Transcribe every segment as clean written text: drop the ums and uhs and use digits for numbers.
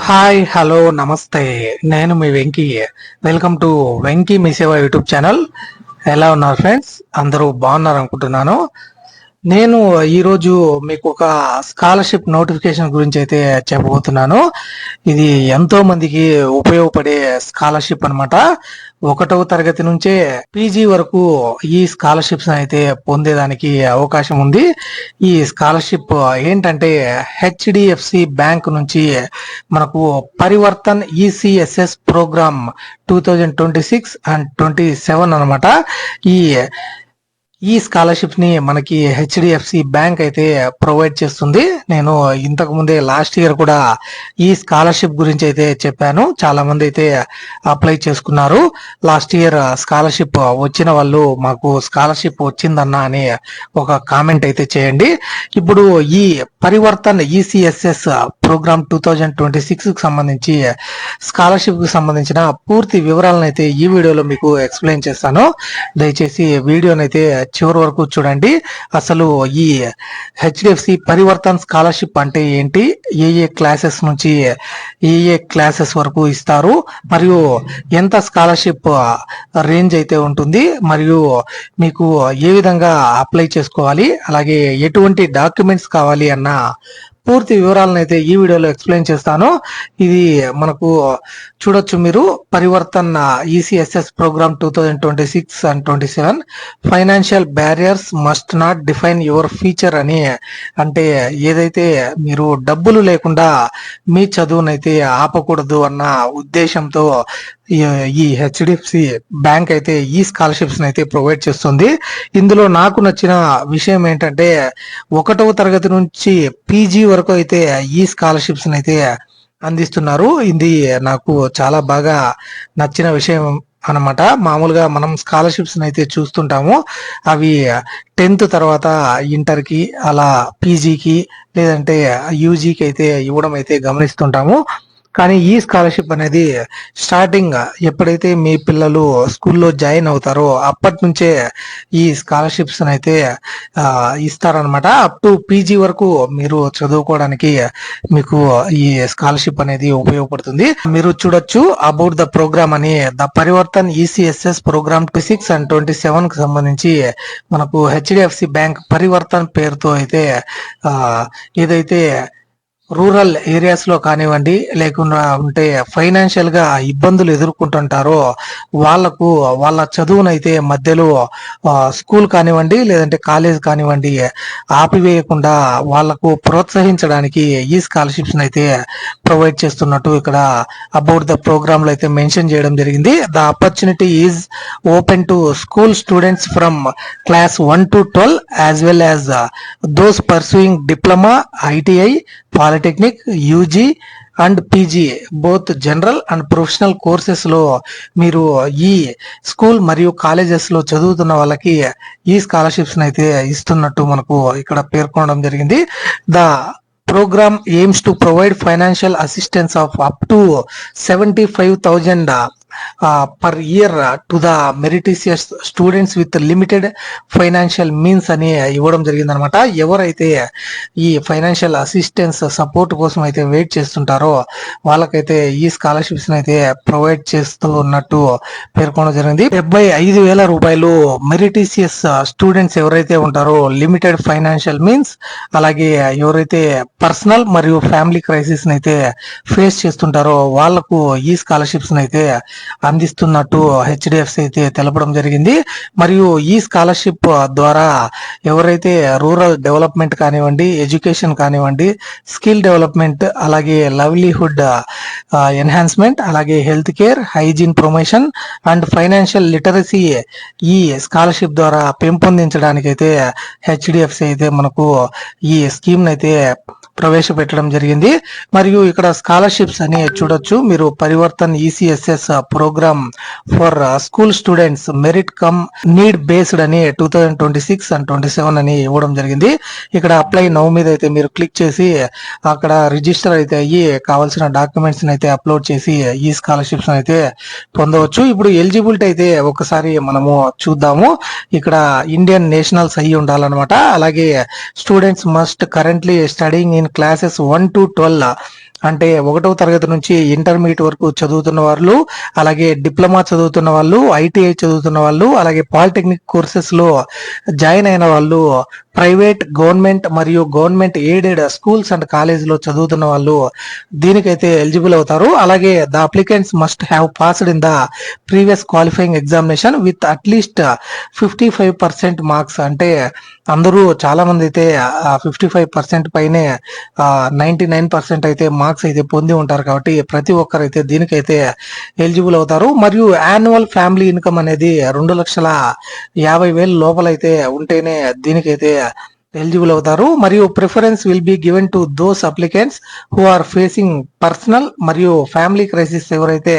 Hi hello నమస్తే. నేను మీ Venky. Welcome to Venky మీ సేవ యూట్యూబ్ ఛానల్. ఎలా ఉన్నారు ఫ్రెండ్స్? అందరూ బాగున్నారు అనుకుంటున్నాను. నేను ఈరోజు మీకు ఒక స్కాలర్షిప్ నోటిఫికేషన్ గురించి అయితే చెప్పబోతున్నాను. ఇది ఎంతో మందికి ఉపయోగపడే స్కాలర్షిప్ అన్నమాట. 1వ తరగతి నుంచే పీజీ వరకు ఈ స్కాలర్షిప్స్ అయితే పొందేదానికి అవకాశం ఉంది. ఈ స్కాలర్షిప్ ఏంటంటే హెచ్డిఎఫ్సి బ్యాంక్ నుంచి మనకు పరివర్తన్ ఈసీఎస్ఎస్ ప్రోగ్రామ్ 2026 అండ్ 27 అనమాట. ఈ స్కాలర్షిప్ ని మనకి హెచ్డిఎఫ్సి బ్యాంక్ అయితే ప్రొవైడ్ చేస్తుంది. నేను ఇంతకు ముందే లాస్ట్ ఇయర్ కూడా ఈ స్కాలర్షిప్ గురించి అయితే చెప్పాను. చాలా మంది అయితే అప్లై చేసుకున్నారు. లాస్ట్ ఇయర్ స్కాలర్షిప్ వచ్చిన వాళ్ళు మాకు స్కాలర్షిప్ వచ్చిందన్న అని ఒక కామెంట్ అయితే చేయండి. ఇప్పుడు ఈ పరివర్తన్ ఈసీఎస్ఎస్ ప్రోగ్రామ్ 2026 కి సంబంధించి స్కాలర్షిప్ కి సంబంధించిన పూర్తి వివరాలను అయితే ఈ వీడియోలో మీకు ఎక్స్ప్లెయిన్ చేస్తాను. దయచేసి వీడియోనైతే చివరి వరకు చూడండి. అసలు ఈ హెచ్డిఎఫ్సి పరివర్తన్ స్కాలర్షిప్ అంటే ఏంటి, ఏ క్లాసెస్ నుంచి ఏ క్లాసెస్ వరకు ఇస్తారు, మరియు ఎంత స్కాలర్షిప్ రేంజ్ అయితే ఉంటుంది, మరియు మీకు ఏ విధంగా అప్లై చేసుకోవాలి, అలాగే ఎటువంటి డాక్యుమెంట్స్ కావాలి అన్న పూర్తి వివరాలను అయితే ఈ వీడియోలో ఎక్స్ప్లెయిన్ చేస్తాను. ఇది మనకు చూడొచ్చు మీరు, Parivartan ECSS programme 2026 and 27 financial barriers must not define your future అని. అంటే ఏదైతే మీరు డబ్బులు లేకుండా మీ చదువునైతే ఆపకూడదు అన్న ఉద్దేశంతో ఈ హెచ్డిఎఫ్సి బ్యాంక్ అయితే ఈ స్కాలర్షిప్స్ అయితే ప్రొవైడ్ చేస్తుంది. ఇందులో నాకు నచ్చిన విషయం ఏంటంటే 1వ తరగతి నుంచి పీజీ వరకు అయితే ఈ స్కాలర్షిప్స్ అయితే అందిస్తున్నారు. ఇది నాకు చాలా బాగా నచ్చిన విషయం అనమాట. మామూలుగా మనం స్కాలర్షిప్స్ అయితే చూస్తుంటాము, అవి 10th తర్వాత ఇంటర్ కి, అలా పీజీకి, లేదంటే యూజీకి అయితే ఇవ్వడం అయితే గమనిస్తుంటాము. కానీ ఈ స్కాలర్షిప్ అనేది స్టార్టింగ్ ఎప్పుడైతే మీ పిల్లలు స్కూల్లో జాయిన్ అవుతారో అప్పటి నుంచే ఈ స్కాలర్షిప్స్ అయితే ఇస్తారనమాట. అప్ టు పీజీ వరకు మీరు చదువుకోవడానికి మీకు ఈ స్కాలర్షిప్ అనేది ఉపయోగపడుతుంది. మీరు చూడొచ్చు అబౌట్ ద ప్రోగ్రామ్ అని, the Parivartan ECSS programme 26 and 27 కి సంబంధించి మనకు హెచ్డిఎఫ్సి బ్యాంక్ పరివర్తన్ పేరుతో అయితే ఏదైతే రూరల్ ఏరియాస్ లో కానివ్వండి, లేకుండా ఉంటే ఫైనాన్షియల్ గా ఇబ్బందులు ఎదుర్కొంటుంటారో వాళ్లకు వాళ్ళ చదువునైతే మధ్యలో స్కూల్ కానివ్వండి, లేదంటే కాలేజ్ కానివ్వండి ఆపివేయకుండా వాళ్లకు ప్రోత్సహించడానికి ఈ స్కాలర్షిప్స్ అయితే ప్రొవైడ్ చేస్తున్నట్టు ఇక్కడ అబౌట్ ద ప్రోగ్రామ్ లో అయితే మెన్షన్ చేయడం జరిగింది. The opportunity is open to school students from class 1 to 12 as well as those pursuing diploma, ITI, polytechnic, UG and PG both general and professional courses లో మీరు ఈ school మరియు colleges లో చదువుతున్న వాళ్ళకి ఈ స్కాలర్షిప్స్ అయితే ఇస్తున్నట్టు మనకు ఇక్కడ పేర్కొనడం జరిగింది. The program aims to provide financial assistance of up to 75,000 per year to the meritorious students with limited financial means అని ఇవ్వడం జరిగింది అనమాట. ఎవరైతే ఈ ఫైనాన్షియల్ అసిస్టెన్స్ సపోర్ట్ కోసం అయితే వెయిట్ చేస్తుంటారో వాళ్ళకైతే ఈ స్కాలర్షిప్స్ అయితే ప్రొవైడ్ చేస్తూ ఉన్నట్టు పేర్కొనడం జరిగింది. 75,000 రూపాయలు మెరిటీషియస్ స్టూడెంట్స్ ఎవరైతే ఉంటారో, లిమిటెడ్ ఫైనాన్షియల్ మీన్స్, అలాగే ఎవరైతే పర్సనల్ మరియు ఫ్యామిలీ క్రైసిస్ అయితే ఫేస్ చేస్తుంటారో వాళ్లకు ఈ స్కాలర్షిప్స్ అయితే అందిస్తున్నట్టు హెచ్డిఎఫ్సి అయితే తెలపడం జరిగింది. మరియు ఈ స్కాలర్షిప్ ద్వారా ఎవరైతే రూరల్ డెవలప్మెంట్ కానివ్వండి, ఎడ్యుకేషన్ కానివ్వండి, స్కిల్ డెవలప్మెంట్, అలాగే లవ్లీహుడ్ ఎన్హాన్స్మెంట్, అలాగే health care, hygiene promotion and financial literacy ఈ స్కాలర్షిప్ ద్వారా పెంపొందించడానికి అయితే హెచ్డిఎఫ్సి అయితే మనకు ఈ స్కీమ్ అయితే ప్రవేశపెట్టడం జరిగింది. మరియు ఇక్కడ స్కాలర్షిప్స్ అని చూడొచ్చు మీరు, Parivartan ECSS programme for school students merit cum need based అని 2026 అండ్ 27 అని ఇవ్వడం జరిగింది. ఇక్కడ అప్లై నౌ మీద అయితే మీరు క్లిక్ చేసి అక్కడ రిజిస్టర్ అయితే అయ్యి కావాల్సిన డాక్యుమెంట్స్ అయితే అప్లోడ్ చేసి ఈ స్కాలర్షిప్స్ అయితే పొందవచ్చు. ఇప్పుడు ఎలిజిబిలిటీ అయితే ఒకసారి మనము చూద్దాము. ఇక్కడ ఇండియన్ నేషనల్స్ అయ్యి ఉండాలన్నమాట. అలాగే students must currently studying in classes 1 to 12 అంటే 1వ తరగతి నుంచి ఇంటర్మీడియట్ వరకు చదువుతున్న వాళ్ళు, అలాగే డిప్లొమా చదువుతున్న వాళ్ళు, ఐటీఐ చదువుతున్న వాళ్ళు, అలాగే పాలిటెక్నిక్ కోర్సెస్ లో జాయిన్ అయిన వాళ్ళు, ప్రైవేట్, గవర్నమెంట్ మరియు government aided schools and college లో చదువుతున్న వాళ్ళు దీనికైతే ఎలిజిబుల్ అవుతారు. అలాగే the applicants must have passed in the previous qualifying examination with at least 55% marks. అంటే అందరూ చాలా మంది అయితే 55% పైనే 99% అయితే మార్క్స్ అయితే పొంది ఉంటారు. కాబట్టి ప్రతి ఒక్కరైతే దీనికైతే ఎలిజిబుల్ అవుతారు. మరియు యాన్యువల్ ఫ్యామిలీ ఇన్కమ్ అనేది 2,50,000 లోపలైతే ఉంటేనే దీనికైతే ఎలిజిబుల్ అవుతారు. మరియు preference will be given to those applicants who are facing personal మరియు ఫ్యామిలీ క్రైసిస్. ఎవరైతే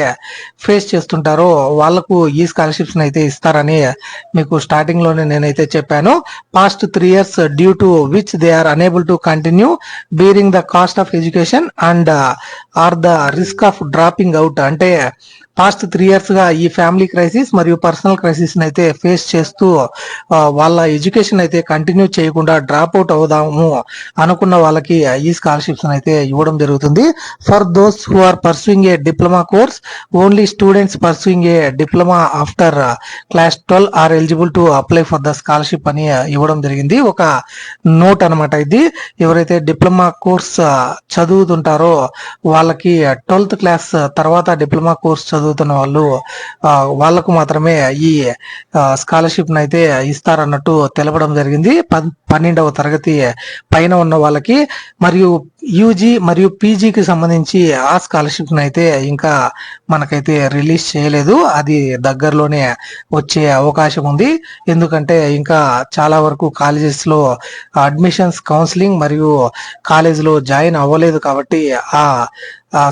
ఫేస్ చేస్తుంటారో వాళ్లకు ఈ స్కాలర్షిప్స్ అయితే ఇస్తారని మీకు స్టార్టింగ్ లోనే నేనైతే చెప్పాను. Past 3 years due to which they are unable to continue bearing the cost of education and are the risk of dropping out. అంటే పాస్ట్ 3 years గా ఈ ఫ్యామిలీ క్రైసిస్ మరియు పర్సనల్ క్రైసిస్ అయితే ఫేస్ చేస్తూ వాళ్ళ ఎడ్యుకేషన్ అయితే కంటిన్యూ చేయకుండా drop out అవుదాము అనుకున్న వాళ్ళకి ఈ స్కాలర్షిప్స్ అయితే ఇవ్వడం జరుగుతుంది. For those who are pursuing a diploma course, only students pursuing a diploma after class 12 are eligible to apply for the scholarship అని ఇవ్వడం జరిగింది. ఒక నోట్ అనమాట ఇది. ఎవరైతే డిప్లొమా కోర్స్ చదువుతుంటారో వాళ్ళకి 12th క్లాస్ తర్వాత డిప్లొమా కోర్స్ చదువుతున్న వాళ్ళు వాళ్ళకు మాత్రమే ఈ స్కాలర్షిప్ అయితే ఇస్తారన్నట్టు తెలపడం జరిగింది. 12వ తరగతి పైన ఉన్న వాళ్ళకి. మరియు యూజీ మరియు పీజీకి సంబంధించి ఆ స్కాలర్షిప్ అయితే ఇంకా మనకైతే రిలీజ్ చేయలేదు. అది దగ్గరలోనే వచ్చే అవకాశం ఉంది. ఎందుకంటే ఇంకా చాలా వరకు కాలేజెస్ లో అడ్మిషన్స్ కౌన్సిలింగ్ మరియు కాలేజ్ లో జాయిన్ అవ్వలేదు. కాబట్టి ఆ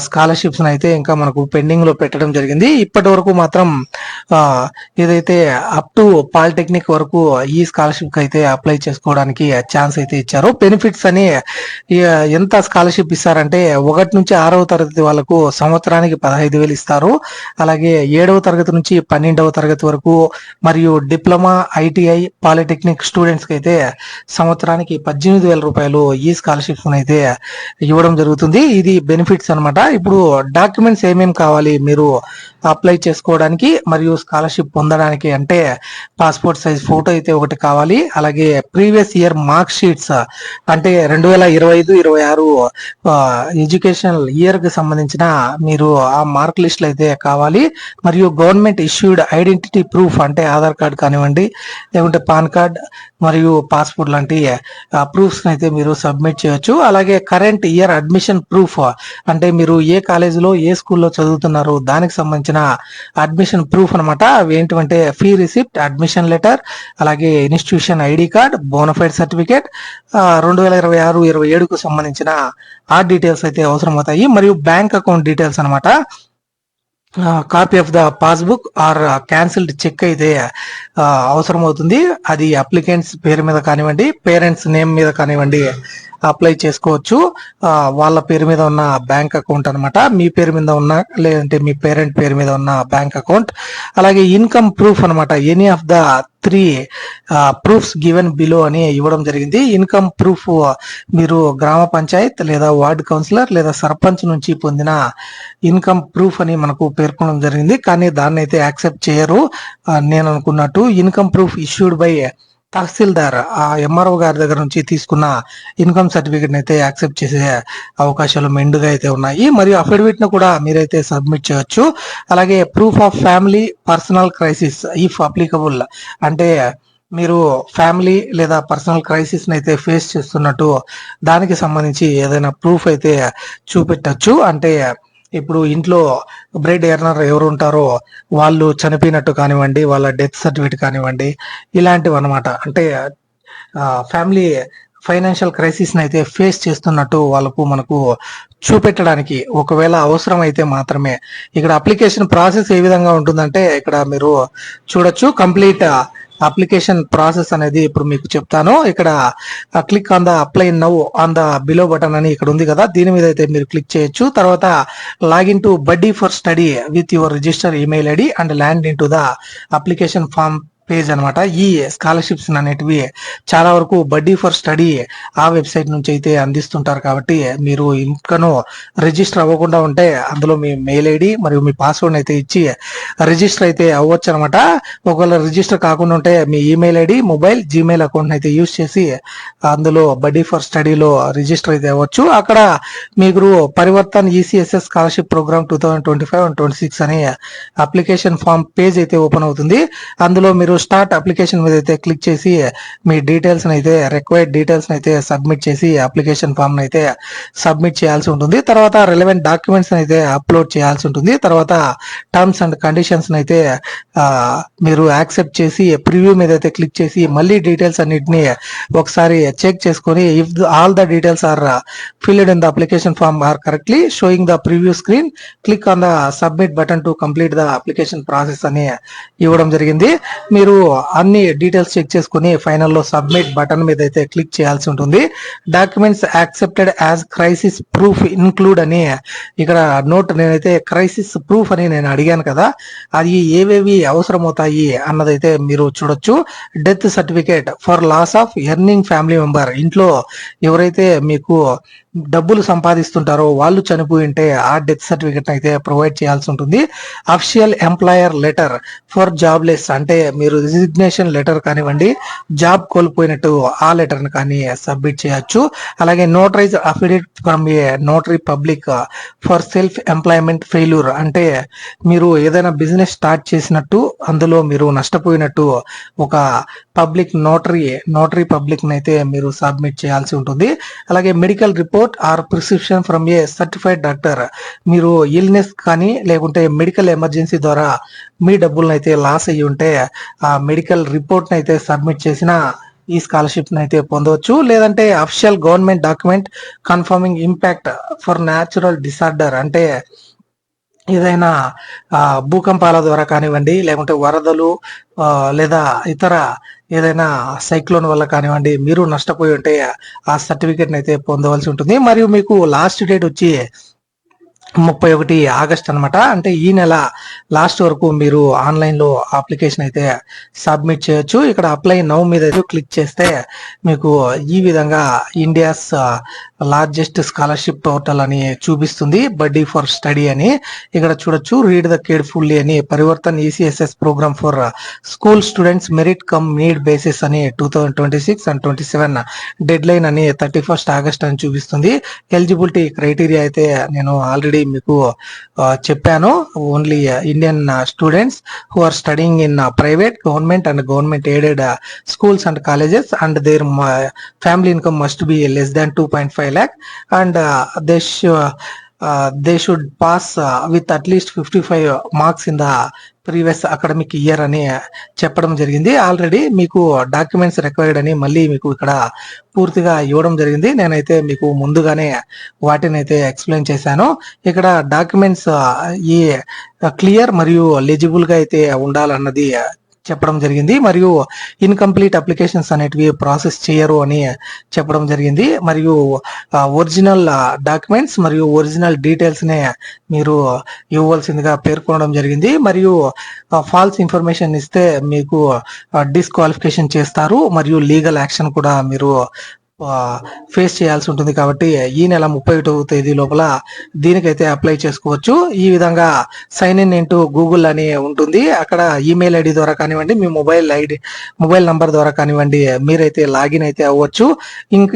స్కాలర్షిప్స్ అయితే ఇంకా మనకు పెండింగ్ లో పెట్టడం జరిగింది. ఇప్పటి వరకు మాత్రం ఏదైతే అప్ టు పాలిటెక్నిక్ వరకు ఈ స్కాలర్షిప్ అయితే అప్లై చేసుకోవడానికి ఛాన్స్ అయితే ఇచ్చారు. బెనిఫిట్స్ అని ఎంత స్కాలర్షిప్ ఇస్తారంటే 1 నుంచి 6వ తరగతి వాళ్ళకు సంవత్సరానికి 15,000 ఇస్తారు. అలాగే 7వ తరగతి నుంచి 12వ తరగతి వరకు మరియు డిప్లొమా, ఐటీఐ, పాలిటెక్నిక్ స్టూడెంట్స్ కి అయితే సంవత్సరానికి 18,000 రూపాయలు ఈ స్కాలర్షిప్స్ అయితే ఇవ్వడం జరుగుతుంది. ఇది బెనిఫిట్స్ అనమాట. ఇప్పుడు డాక్యుమెంట్స్ ఏమేమి కావాలి మీరు అప్లై చేసుకోవడానికి మరియు స్కాలర్షిప్ పొందడానికి అంటే పాస్పోర్ట్ సైజ్ ఫోటో అయితే ఒకటి కావాలి. అలాగే ప్రీవియస్ ఇయర్ మార్క్ షీట్స్ అంటే 2025-26 ఎడ్యుకేషనల్ ఇయర్ కి సంబంధించిన మీరు ఆ మార్క్ లిస్టులు అయితే కావాలి. మరియు గవర్నమెంట్ ఇష్యూడ్ ఐడెంటిటీ ప్రూఫ్ అంటే ఆధార్ కార్డ్ కానివ్వండి, లేకుంటే పాన్ కార్డ్ మరియు పాస్పోర్ట్ లాంటి ప్రూఫ్స్ అయితే మీరు సబ్మిట్ చేయొచ్చు. అలాగే కరెంట్ ఇయర్ అడ్మిషన్ ప్రూఫ్ అంటే మీరు ఏ కాలేజీలో ఏ స్కూల్లో చదువుతున్నారు దానికి సంబంధించిన అడ్మిషన్ ప్రూఫ్ అనమాట. అవి ఏంటంటే ఫీ రిసిప్ట్, అడ్మిషన్ లెటర్, అలాగే institution ID card, bonafide certificate, 2026-27కు సంబంధించిన ఆ డీటెయిల్స్ అయితే అవసరం అవుతాయి. మరియు బ్యాంక్ అకౌంట్ డీటెయిల్స్ అనమాట. Copy of the passbook or cancelled cheque అయితే అవసరం అవుతుంది. అది అప్లికెంట్స్ పేరు మీద కానివ్వండి, పేరెంట్స్ నేమ్ మీద కానివ్వండి అప్లై చేసుకోవచ్చు. వాళ్ళ పేరు మీద ఉన్న బ్యాంక్ అకౌంట్ అనమాట. మీ పేరు మీద ఉన్న లేదంటే మీ పేరెంట్ పేరు మీద ఉన్న బ్యాంక్ అకౌంట్. అలాగే ఇన్కమ్ ప్రూఫ్ అనమాట. Any of the 3 proofs given below అని ఇవ్వడం జరిగింది. ఇన్కమ్ ప్రూఫ్ మీరు గ్రామ పంచాయత్ లేదా వార్డ్ కౌన్సిలర్ లేదా సర్పంచ్ నుంచి పొందిన ఇన్కమ్ ప్రూఫ్ అని మనకు పేర్కొనడం జరిగింది. కానీ దాన్ని అయితే యాక్సెప్ట్ చేయరు. నేను అనుకున్నట్టు ఇన్కమ్ ప్రూఫ్ ఇష్యూడ్ బై తహసీల్దార్ ఆ ఎంఆర్ఓ గారి దగ్గర నుంచి తీసుకున్న ఇన్కమ్ సర్టిఫికేట్ అయితే యాక్సెప్ట్ చేసే అవకాశాలు మెండుగా అయితే ఉన్నాయి. మరియు అఫిడవిట్ ను కూడా మీరైతే సబ్మిట్ చేయొచ్చు. అలాగే proof of family personal crisis if applicable అంటే మీరు ఫ్యామిలీ లేదా పర్సనల్ క్రైసిస్ అయితే ఫేస్ చేస్తున్నట్టు దానికి సంబంధించి ఏదైనా ప్రూఫ్ అయితే చూపెట్టచ్చు. అంటే ఇప్పుడు ఇంట్లో బ్రెడ్ ఎర్నర్ ఎవరు ఉంటారో వాళ్ళు చనిపోయినట్టు కానివ్వండి, వాళ్ళ డెత్ సర్టిఫికేట్ కానివ్వండి, ఇలాంటివి అనమాట. అంటే ఫ్యామిలీ ఫైనాన్షియల్ క్రైసిస్ అయితే ఫేస్ చేస్తున్నట్టు వాళ్ళకు మనకు చూపెట్టడానికి ఒకవేళ అవసరం అయితే మాత్రమే. ఇక్కడ అప్లికేషన్ ప్రాసెస్ ఏ విధంగా ఉంటుందంటే ఇక్కడ మీరు చూడొచ్చు. కంప్లీట్ అప్లికేషన్ ప్రాసెస్ అనేది ఇప్పుడు మీకు చెప్తాను. ఇక్కడ click on the apply now on the below button అని ఇక్కడ ఉంది కదా, దీని మీద అయితే మీరు క్లిక్ చేయొచ్చు. తర్వాత login to buddy for study with your register email ID and land into the application form page అన్నమాట. ఈ స్కాలర్షిప్స్ అనేటివి చాలా వరకు బడ్డీ ఫర్ స్టడీ ఆ వెబ్సైట్ నుంచి అయితే అందిస్తుంటారు. కాబట్టి మీరు ఇంకనూ రిజిస్టర్ అవ్వకుండా ఉంటే అందులో మీ మెయిల్ ఐడి మరియు మీ పాస్వర్డ్ అయితే ఇచ్చి రిజిస్టర్ అయితే అవ్వచ్చు అనమాట. ఒకవేళ రిజిస్టర్ కాకుండా ఉంటే మీ email ID, mobile, Gmail account అయితే యూస్ చేసి అందులో బడ్డీ ఫర్ స్టడీలో రిజిస్టర్ అయితే అవ్వచ్చు. అక్కడ మీరు పరివర్తన్ ఈసీఎస్ఎస్ స్కాలర్షిప్ ప్రోగ్రామ్ 2025-26 అనే అప్లికేషన్ ఫామ్ పేజ్ అయితే ఓపెన్ అవుతుంది. అందులో మీరు స్టార్ట్ అప్లికేషన్ మీద అయితే క్లిక్ చేసి మీ డీటెయిల్స్ అయితే రిక్వైర్డ్ డీటెయిల్స్ అయితే సబ్మిట్ చేసి అప్లికేషన్ ఫామ్ అయితే సబ్మిట్ చేయాల్సి ఉంటుంది. తర్వాత రిలవెంట్ డాక్యుమెంట్స్ అయితే అప్లోడ్ చేయాల్సి ఉంటుంది. తర్వాత టర్మ్స్ అండ్ కండిషన్స్ అయితే మీరు యాక్సెప్ట్ చేసి ప్రివ్యూ మీద అయితే క్లిక్ చేసి మళ్ళీ డీటెయిల్స్ అన్నిటిని ఒకసారి చెక్ చేసుకొని if all the details are filled in the application form are correctly showing the preview screen, click on the submit button to complete the application process అని ఇవ్వడం జరిగింది. మీరు అన్ని డీటెయిల్స్ చెక్ చేసుకుని ఫైనల్లో సబ్మిట్ బటన్ మీద అయితే క్లిక్ చేయాల్సి ఉంటుంది. Documents accepted as crisis proof include అని ఇక్కడ నోట్, నేనైతే క్రైసిస్ ప్రూఫ్ అని నేను అడిగాను కదా, అది ఏవేవి అవసరం అవుతాయి అన్నదైతే మీరు చూడొచ్చు. Death certificate for loss of earning family member, ఇంట్లో ఎవరైతే మీకు డబ్బులు సంపాదిస్తుంటారో వాళ్ళు చనిపోయి ఉంటే ఆ డెత్ సర్టిఫికేట్ అయితే ప్రొవైడ్ చేయాల్సి ఉంటుంది. Official employer letter for jobless, అంటే మీరు రిజిగ్నేషన్ లెటర్ కానివ్వండి, జాబ్ కోల్పోయినట్టు ఆ లెటర్ కానీ సబ్మిట్ చేయొచ్చు. అలాగే notarise affidavit from A notary public for self employment failure, అంటే మీరు ఏదైనా బిజినెస్ స్టార్ట్ చేసినట్టు అందులో మీరు నష్టపోయినట్టు ఒక పబ్లిక్ నోటరీ పబ్లిక్ అయితే మీరు సబ్మిట్ చేయాల్సి ఉంటుంది. అలాగే medical report or prescription from a certified doctor, మీరు ఇల్నెస్ కానీ లేకుంటే మెడికల్ ఎమర్జెన్సీ ద్వారా మీ డబ్బులను అయితే లాస్ అయ్యి ఉంటే ఆ మెడికల్ రిపోర్ట్ అయితే సబ్మిట్ చేసిన ఈ స్కాలర్షిప్ అయితే పొందవచ్చు. లేదంటే official government document confirming impact for natural disorder, అంటే ఏదైనా భూకంపాల ద్వారా కానివ్వండి, లేకుంటే వరదలు లేదా ఇతర ఏదైనా సైక్లోన్ వల్ల కానివ్వండి మీరు నష్టపోయి ఉంటే ఆ సర్టిఫికేట్ అయితే పొందవలసి ఉంటుంది. మరియు మీకు లాస్ట్ డేట్ వచ్చి 31 ఆగస్ట్ అనమాట. అంటే ఈ నెల లాస్ట్ వరకు మీరు ఆన్లైన్ లో అప్లికేషన్ అయితే సబ్మిట్ చేయొచ్చు. ఇక్కడ అప్లై నౌ మీద క్లిక్ చేస్తే మీకు ఈ విధంగా ఇండియాస్ లార్జెస్ట్ స్కాలర్షిప్ పోర్టల్ అని చూపిస్తుంది, బడ్డీ ఫర్ స్టడీ అని. ఇక్కడ చూడొచ్చు, రీడ్ ద కేర్ఫుల్లీ అని Parivartan ECSS programme for school students merit cum need basis అని 2026 and 27 డెడ్ లైన్ అని 31 ఆగస్ట్ అని చూపిస్తుంది. ఎలిజిబిలిటీ క్రైటీరియా అయితే నేను ఆల్రెడీ మీకు చెప్పాను. Only Indian students who are studying in private, government and government aided schools and colleges and their family income must be less than 2.5 lakh and they should pass with at least 55 marks in the previous academic year అని చెప్పడం జరిగింది. Already మీకు documents required అని మళ్ళీ మీకు ఇక్కడ పూర్తిగా ఇవ్వడం జరిగింది. నేనైతే మీకు ముందుగానే వాటిని అయితే ఎక్స్ప్లెయిన్ చేశాను. ఇక్కడ డాక్యుమెంట్స్ ఈ క్లియర్ మరియు ఎలిజిబుల్ గా అయితే ఉండాలన్నది చెప్పడం జరిగింది. మరియు ఇన్కంప్లీట్ అప్లికేషన్స్ అనేటివి ప్రాసెస్ చేయరు అని చెప్పడం జరిగింది. మరియు ఒరిజినల్ డాక్యుమెంట్స్ మరియు ఒరిజినల్ డీటెయిల్స్ నే మీరు ఇవ్వవలసిందిగా పేర్కొనడం జరిగింది. మరియు ఫాల్స్ ఇన్ఫర్మేషన్ ఇస్తే మీకు డిస్క్వాలిఫికేషన్ చేస్తారు మరియు లీగల్ యాక్షన్ కూడా మీరు ఫేస్ చేయాల్సి ఉంటుంది. కాబట్టి ఈ నెల 31వ తేదీ లోపల దీనికైతే అప్లై చేసుకోవచ్చు. ఈ విధంగా సైన్ ఇన్ ఇంటూ గూగుల్ అని ఉంటుంది. అక్కడ ఈమెయిల్ ఐడి ద్వారా కానివ్వండి, మీ మొబైల్ నంబర్ ద్వారా కానివ్వండి మీరైతే లాగిన్ అయితే అవ్వచ్చు.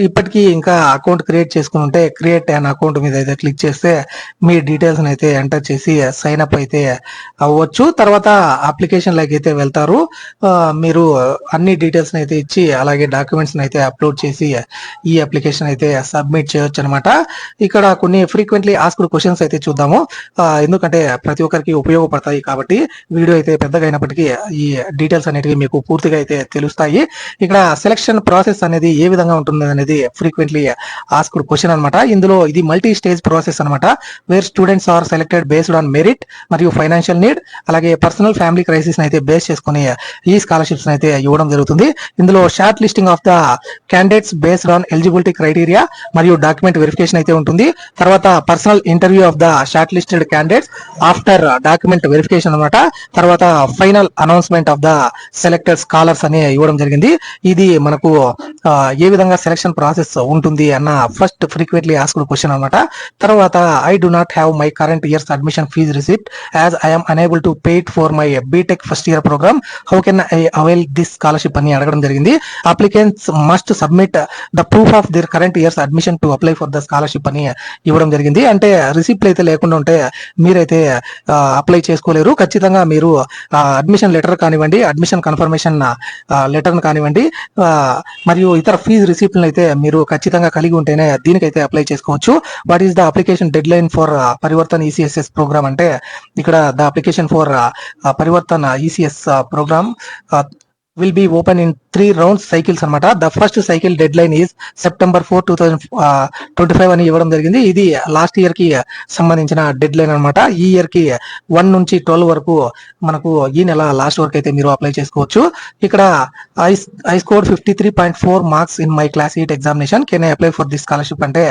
ఇప్పటికీ ఇంకా అకౌంట్ క్రియేట్ చేసుకుని ఉంటే క్రియేట్ అన్ అకౌంట్ మీద అయితే క్లిక్ చేస్తే మీ డీటెయిల్స్ అయితే ఎంటర్ చేసి సైన్ అప్ అయితే అవ్వచ్చు. తర్వాత అప్లికేషన్ లైక్ అయితే వెళ్తారు. మీరు అన్ని డీటెయిల్స్ అయితే ఇచ్చి అలాగే డాక్యుమెంట్స్ అయితే అప్లోడ్ చేసి ఈ అప్లికేషన్ అయితే సబ్మిట్ చేయొచ్చు అనమాట. ఇక్కడ కొన్ని ఫ్రీక్వెంట్లీ ఆస్క్డ్ క్వశ్చన్స్ అయితే చూద్దాము, ఎందుకంటే ప్రతి ఒక్కరికి ఉపయోగపడతాయి. కాబట్టి వీడియో అయితే పెద్దగా అయినప్పటికీ ఈ డీటెయిల్స్ అనేటివి మీకు పూర్తిగా అయితే తెలుస్తాయి. ఇక్కడ సెలక్షన్ ప్రాసెస్ అనేది ఏ విధంగా ఉంటుంది అనేది ఫ్రీక్వెంట్లీ ఆస్క్డ్ క్వశ్చన్ అనమాట. ఇందులో ఇది మల్టీ స్టేజ్ ప్రాసెస్ అనమాట, where students are selected based on merit మరియు ఫైనాన్షియల్ నీడ్, అలాగే పర్సనల్ ఫ్యామిలీ క్రైసిస్ అయితే బేస్ చేసుకుని ఈ స్కాలర్షిప్స్ అయితే ఇవ్వడం జరుగుతుంది. ఇందులో short listing of the candidates based based on eligibility criteria మరియు డాక్యుమెంట్ వెరిఫికేషన్ అయితే ఉంటుంది. తర్వాత personal interview of the short listed candidates after document verification అనమాట. తర్వాత final announcement of the selected scholars అని ఇవ్వడం జరిగింది. ఇది మనకు ఏ విధంగా సెలక్షన్ ప్రాసెస్ ఉంటుంది అన్న ఫస్ట్ ఫ్రీక్వెంట్లీ ఆస్క్డ్ క్వశ్చన్ అనమాట. తర్వాత I do not have my current year's admission fee receipt as I'm unable to pay it for my BTech first year programme, how can I avail this scholarship అని అడగడం జరిగింది. Applicants must submit the proof of their current year's admission to apply for the scholarship అని ఇవ్వడం జరిగింది. అంటే receipt అయితే లేకుండా ఉంటే మీరైతే అప్లై చేసుకోలేరు. ఖచ్చితంగా మీరు అడ్మిషన్ లెటర్ కానివ్వండి, అడ్మిషన్ కన్ఫర్మేషన్ లెటర్ కానివ్వండి, మరియు ఇతర ఫీజు రిసిప్ట్లను అయితే మీరు ఖచ్చితంగా కలిగి ఉంటేనే దీనికైతే అప్లై చేసుకోవచ్చు. What is the application deadline for Parivartan ECSS programme అంటే ఇక్కడ the application for Parivartan ECS programme will be open in 3 rounds cycles అనమాట. The first cycle deadline is September 4, 2025 అని ఇవ్వడం జరిగింది. ఇది లాస్ట్ ఇయర్ కి సంబంధించిన డెడ్ లైన్ అనమాట. ఈ ఇయర్ కి 1 నుంచి 12 వరకు మనకు ఈ నెల లాస్ట్ వరకు అయితే మీరు అప్లై చేసుకోవచ్చు. ఇక్కడ I score 53.4 marks in my class 8 examination, can I apply for this scholarship అంటే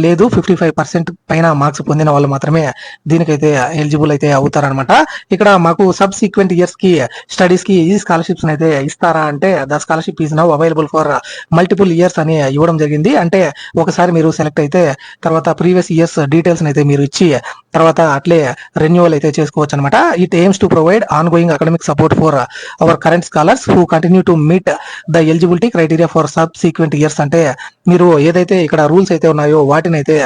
లేదు, 55% పైన మార్క్స్ పొందిన వాళ్ళు మాత్రమే దీనికైతే ఎలిజిబుల్ అయితే అవుతారనమాట. ఇక్కడ మాకు సబ్ సీక్వెంట్ ఇయర్స్ కి స్టడీస్ కి ఈ స్కాలర్షిప్స్ అయితే ఇస్తారా అంటే the scholarship is now available for multiple years అని ఇవ్వడం జరిగింది. అంటే ఒకసారి మీరు సెలెక్ట్ అయితే తర్వాత ప్రీవియస్ ఇయర్స్ డీటెయిల్స్ అయితే మీరు ఇచ్చి తర్వాత అట్లే రెన్యువల్ అయితే చేసుకోవచ్చు అనమాట. It AIIMS to provide on going academic support for hour current scholars who continue to meet the eligibility criteria for sub sequent years. అంటే మీరు ఏదైతే ఇక్కడ రూల్స్ అయితే ఉన్నాయో వాటిని అయితే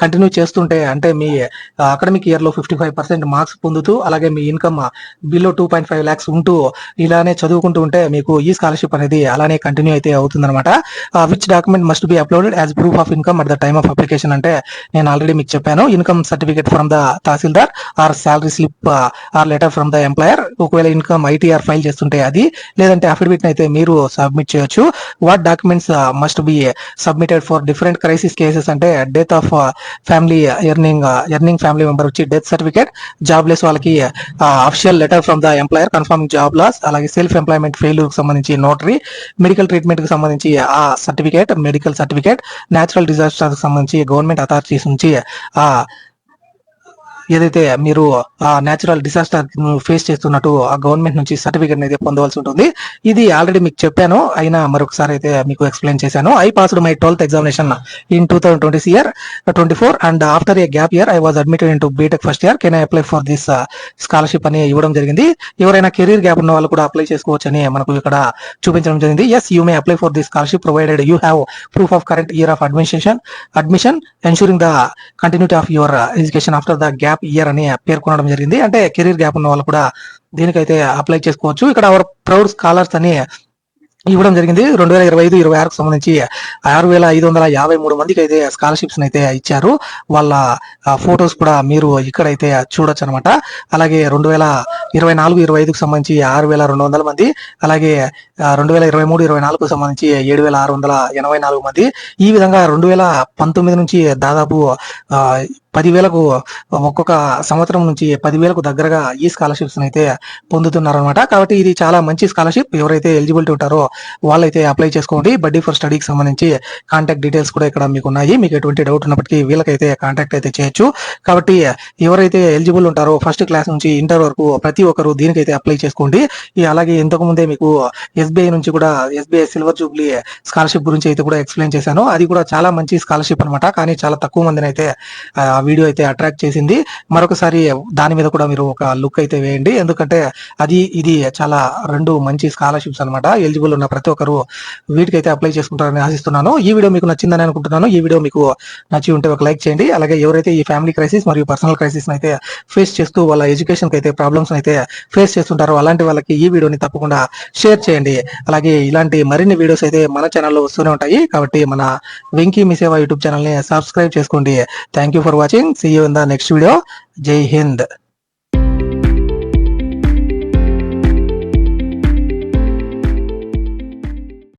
కంటిన్యూ చేస్తుంటే, అంటే మీ అకాడమిక్ ఇయర్ లో 55% మార్క్స్ పొందుతూ అలాగే మీ ఇన్కమ్ బిలో 2.5 lakhs ఉంటూ ఇలానే చదువుకుంటూ ఉంటే మీకు ఈ స్కాలర్షిప్ అనేది అలానే కంటిన్యూ అయితే అవుతుంది అనమాట. Which document must be uploaded as proof of income at the time of application అంటే నేను ఆల్రెడీ మీకు చెప్పాను, income certificate from the tahsildar or salary slip or letter from the employer. ఒకవేళ ఇన్కమ్ ఐటీఆర్ ఫైల్ చేస్తుంటే అది, లేదంటే అఫిడవిట్ అయితే మీరు సబ్మిట్ చేయొచ్చు. What documents must be submitted for different crisis cases అంటే death of family earning family member వచ్చి death certificate, jobless వాళ్ళకి official letter from the employer confirming job loss, అలాగే సెల్ఫ్ ఎంప్లాయ్మెంట్ ఫెయిల్యూర్ కి సంబంధించి notary, medical treatment కి సంబంధించి ఆ certificate, medical certificate, natural disaster కి సంబంధించి గవర్నమెంట్ అథారిటీస్ నుంచి ఏదైతే మీరు ఆ నేచురల్ డిసాస్టర్ ఫేస్ చేస్తున్నట్టు ఆ గవర్నమెంట్ నుంచి సర్టిఫికేట్ అయితే పొందవలసి ఉంటుంది. ఇది ఆల్రెడీ మీకు చెప్పాను, అయినా మరొకసారి అయితే మీకు ఎక్స్ప్లెయిన్ చేశాను. I passed my 12th examination in 2024 and after a gap year I was admitted into BTech first year, can I apply for this scholarship అని ఇవ్వడం జరిగింది. ఎవరైనా కెరీర్ గ్యాప్ ఉన్న వాళ్ళు కూడా అప్లై చేసుకోవచ్చు అని మనకు ఇక్కడ చూపించడం జరిగింది. Yes, you may apply for this scholarship provided you have proof of current year of admission ensuring the continuity of your education after the gap year అని పేర్కొనడం జరిగింది. అంటే కెరీర్ గ్యాప్ ఉన్న వాళ్ళు కూడా దీనికైతే అప్లై చేసుకోవచ్చు. ఇక్కడ అవర్ ప్రౌడ్ స్కాలర్స్ అని ఇవ్వడం జరిగింది. 2025-26 సంబంధించి 6,553 మందికి అయితే స్కాలర్షిప్స్ అయితే ఇచ్చారు. వాళ్ళ ఫొటోస్ కూడా మీరు ఇక్కడైతే చూడొచ్చు అనమాట. అలాగే 2024-25కు సంబంధించి 6,200 మంది, అలాగే 2023-24కు సంబంధించి 7,684 మంది. ఈ విధంగా 2019 నుంచి దాదాపు 10,000కు ఒక్కొక్క సంవత్సరం నుంచి 10,000కు దగ్గరగా ఈ స్కాలర్షిప్స్ అయితే పొందుతున్నారనమాట. కాబట్టి ఇది చాలా మంచి స్కాలర్షిప్. ఎవరైతే ఎలిజిబిలిటీ ఉంటారో వాళ్ళైతే అప్లై చేసుకోండి. బడ్డీ ఫర్ స్టడీకి సంబంధించి కాంటాక్ట్ డీటెయిల్స్ కూడా ఇక్కడ మీకు ఉన్నాయి. మీకు ఎటువంటి డౌట్ ఉన్నప్పటికీ వీళ్ళకైతే కాంటాక్ట్ అయితే చేయొచ్చు. కాబట్టి ఎవరైతే ఎలిజిబుల్ ఉంటారో ఫస్ట్ క్లాస్ నుంచి ఇంటర్ వరకు ప్రతి ఒక్కరు దీనికైతే అప్లై చేసుకోండి. అలాగే ఇంతకు ముందే మీకు ఎస్బీఐ నుంచి కూడా ఎస్బీఐ సిల్వర్ జూబ్లీ స్కాలర్షిప్ గురించి అయితే కూడా ఎక్స్ప్లెయిన్ చేశాను. అది కూడా చాలా మంచి స్కాలర్షిప్ అనమాట. కానీ చాలా తక్కువ మందిని అయితే వీడియో అయితే అట్రాక్ట్ చేసింది. మరొకసారి దాని మీద కూడా మీరు ఒక లుక్ అయితే వేయండి. ఎందుకంటే ఇది చాలా రెండు మంచి స్కాలర్షిప్స్ అనమాట. ఎలిజిబుల్ ఉన్న ప్రతి ఒక్కరు వీటికైతే అప్లై చేసుకుంటారని ఆశిస్తున్నాను. ఈ వీడియో మీకు నచ్చిందని అనుకుంటున్నాను. ఈ వీడియో మీకు నచ్చి ఉంటే ఒక లైక్ చేయండి. అలాగే ఎవరైతే ఈ ఫ్యామిలీ క్రైసిస్ మరియు పర్సనల్ క్రైసిస్ అయితే ఫేస్ చేస్తూ వాళ్ళ ఎడ్యుకేషన్ అయితే ప్రాబ్లమ్స్ అయితే ఫేస్ చేస్తుంటారో అలాంటి వాళ్ళకి ఈ వీడియోని తప్పకుండా షేర్ చేయండి. అలాగే ఇలాంటి మరిన్ని వీడియోస్ అయితే మన ఛానల్లో వస్తూనే ఉంటాయి. కాబట్టి మన వెంకీ మీ సేవ యూట్యూబ్ ఛానల్ ని సబ్స్క్రైబ్ చేసుకోండి. Thank you for watching. See you in the next video. Jai Hind.